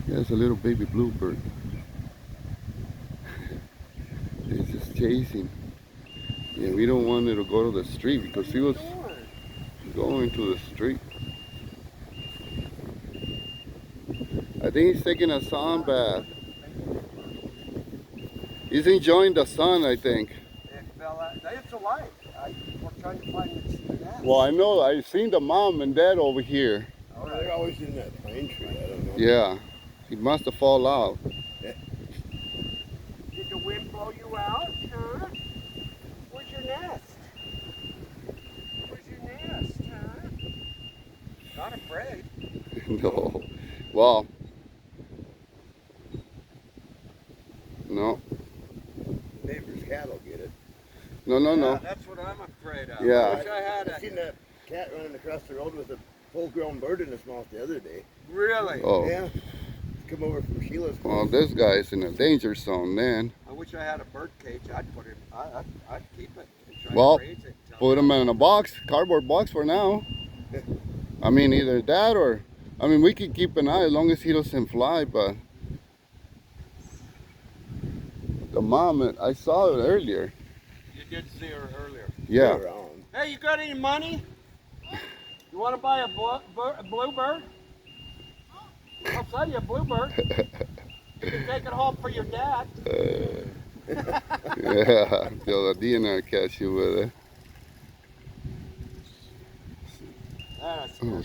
There's a little baby bluebird. It's just chasing. Yeah, we don't want it to go to the street because he was going to the street. I think he's taking a sun bath. He's enjoying the sun, I think. It's alive. We're trying to find its nest. Well, I know. I've seen the mom and dad over here. Oh, they're always in that pine tree. I don't know. Yeah, he must have fallen out. Did the wind blow you out, huh? Where's your nest? Where's your nest, huh? Not afraid. No. Well, no. Neighbor's cat'll get it. No. That's what I'm afraid of. Yeah. I wish I had I seen that cat running across the road with a full-grown bird in his mouth the other day. Really? Oh. Yeah. Come over from Sheila's. Well, this guy's in a danger zone, man. I wish I had a bird cage. I'd put it. I'd keep it. And try Well, to raise it. put him in a box, cardboard box for now. I mean, either that or, I mean, we could keep an eye as long as he doesn't fly, but the mom, I saw it earlier. You did see her earlier. Yeah. Hey, you got any money? You want to buy a bluebird? I'll sell you a bluebird. You can take it home for your dad. Yeah, the DNR catch you with it. That's Oh,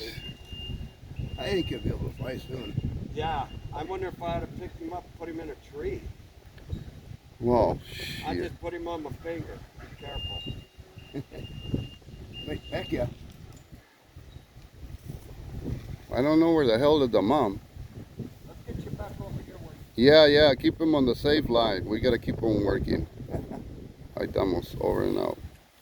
I think he'll be able to fly soon. Yeah, I wonder if I had to pick him up and put him in a tree. wow, I shit. just put him on my finger. Be careful. Might peck you. I don't know where the hell is the mom. Let's get you back over here. Yeah, keep him on the safe line. We gotta keep him working. Ahí estamos, over and out.